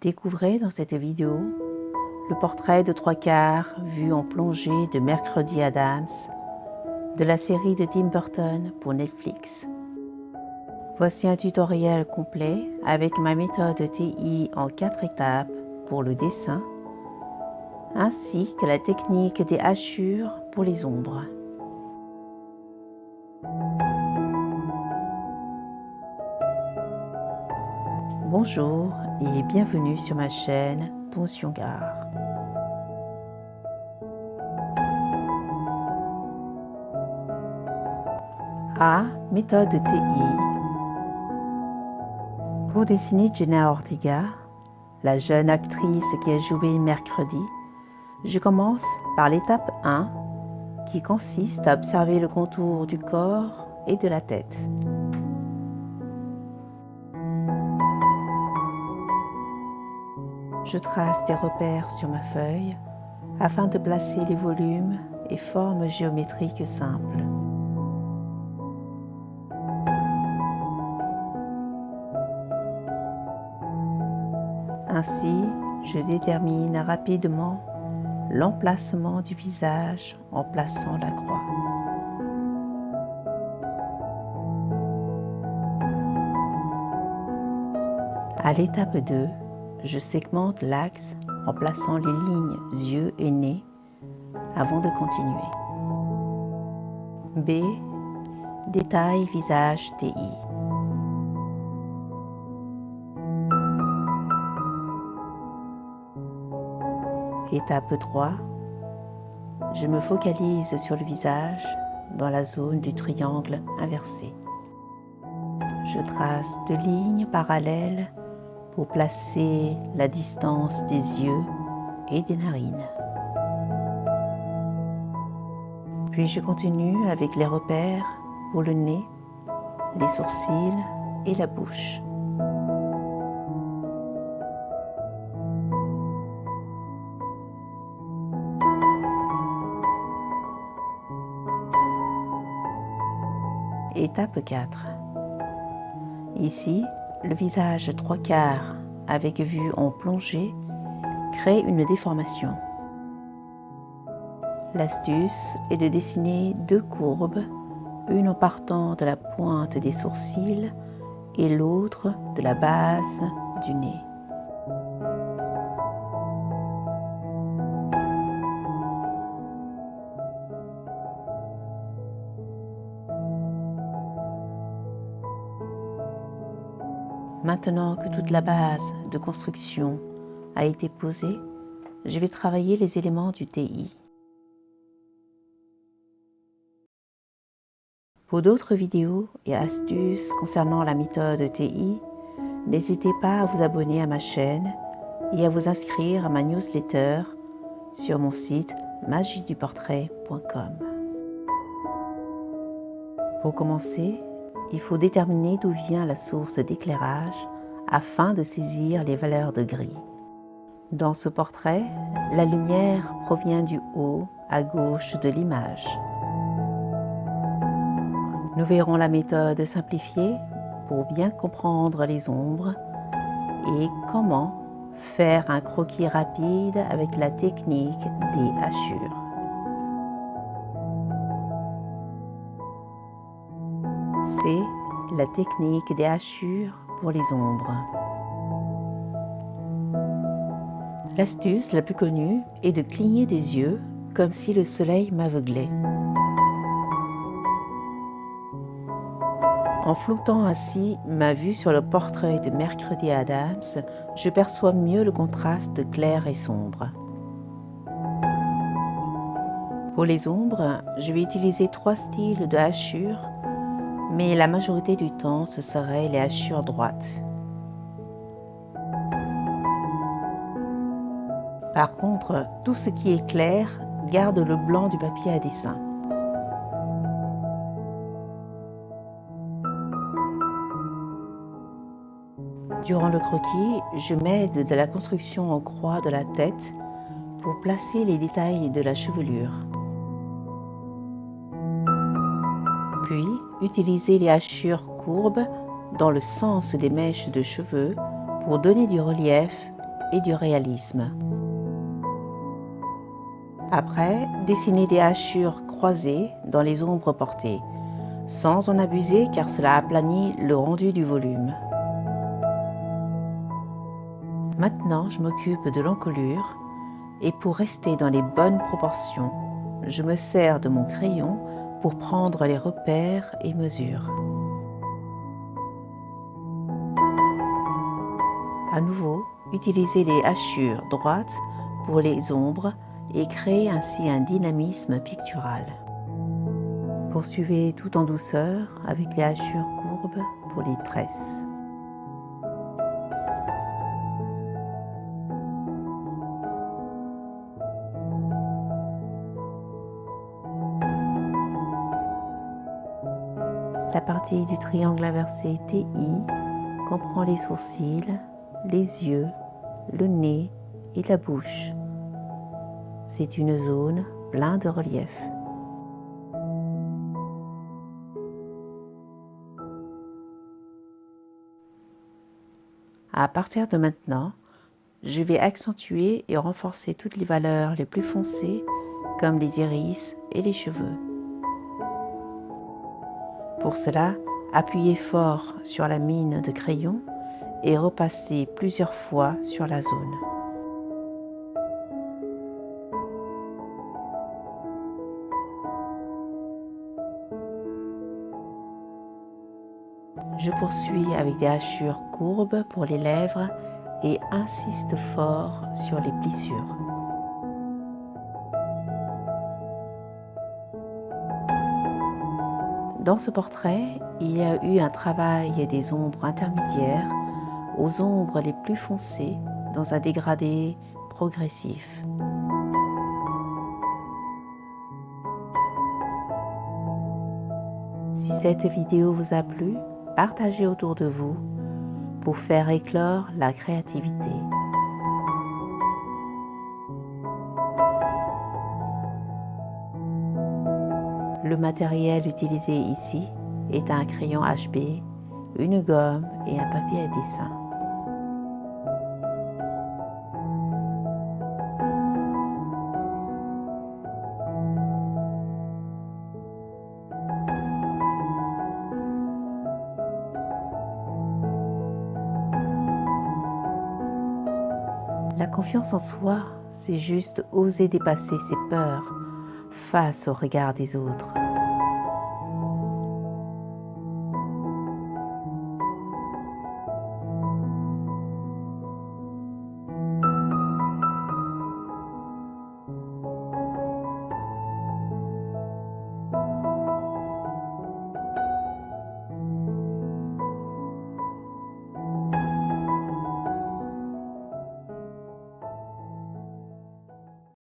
Découvrez dans cette vidéo le portrait de 3/4 vu en plongée de Mercredi Adams de la série de Tim Burton pour Netflix. Voici un tutoriel complet avec ma méthode TI en 4 étapes pour le dessin, ainsi que la technique des hachures pour les ombres. Bonjour et bienvenue sur ma chaîne Tonsiongar. A. Méthode TI. Pour dessiner Jenna Ortega, la jeune actrice qui a joué Mercredi, je commence par l'étape 1 qui consiste à observer le contour du corps et de la tête. Je trace des repères sur ma feuille afin de placer les volumes et formes géométriques simples. Ainsi, je détermine rapidement l'emplacement du visage en plaçant la croix. À l'étape 2, je segmente l'axe en plaçant les lignes yeux et nez avant de continuer. B. Détail visage TI. Étape 3. Je me focalise sur le visage dans la zone du triangle inversé. Je trace 2 lignes parallèles pour placer la distance des yeux et des narines. Puis je continue avec les repères pour le nez, les sourcils et la bouche. Étape 4. Ici, le visage 3/4 avec vue en plongée crée une déformation. L'astuce est de dessiner 2 courbes, une en partant de la pointe des sourcils et l'autre de la base du nez. Maintenant que toute la base de construction a été posée, je vais travailler les éléments du TI. Pour d'autres vidéos et astuces concernant la méthode TI, n'hésitez pas à vous abonner à ma chaîne et à vous inscrire à ma newsletter sur mon site magieduportrait.com. Pour commencer, il faut déterminer d'où vient la source d'éclairage afin de saisir les valeurs de gris. Dans ce portrait, la lumière provient du haut à gauche de l'image. Nous verrons la méthode simplifiée pour bien comprendre les ombres et comment faire un croquis rapide avec la technique des hachures. C'est la technique des hachures pour les ombres. L'astuce la plus connue est de cligner des yeux comme si le soleil m'aveuglait. En floutant ainsi ma vue sur le portrait de Mercredi Adams, je perçois mieux le contraste clair et sombre. Pour les ombres, je vais utiliser 3 styles de hachures, mais la majorité du temps, ce seraient les hachures droites. Par contre, tout ce qui est clair garde le blanc du papier à dessin. Durant le croquis, je m'aide de la construction en croix de la tête pour placer les détails de la chevelure. Puis, utiliser les hachures courbes dans le sens des mèches de cheveux pour donner du relief et du réalisme. Après, dessinez des hachures croisées dans les ombres portées, sans en abuser car cela aplanit le rendu du volume. Maintenant, je m'occupe de l'encolure et pour rester dans les bonnes proportions, je me sers de mon crayon pour prendre les repères et mesures. À nouveau, utilisez les hachures droites pour les ombres et créez ainsi un dynamisme pictural. Poursuivez tout en douceur avec les hachures courbes pour les tresses. La partie du triangle inversé TI comprend les sourcils, les yeux, le nez et la bouche. C'est une zone pleine de relief. À partir de maintenant, je vais accentuer et renforcer toutes les valeurs les plus foncées comme les iris et les cheveux. Pour cela, appuyez fort sur la mine de crayon et repassez plusieurs fois sur la zone. Je poursuis avec des hachures courbes pour les lèvres et insiste fort sur les plissures. Dans ce portrait, il y a eu un travail des ombres intermédiaires aux ombres les plus foncées dans un dégradé progressif. Si cette vidéo vous a plu, partagez autour de vous pour faire éclore la créativité. Le matériel utilisé ici est un crayon HB, une gomme et un papier à dessin. La confiance en soi, c'est juste oser dépasser ses peurs face au regard des autres.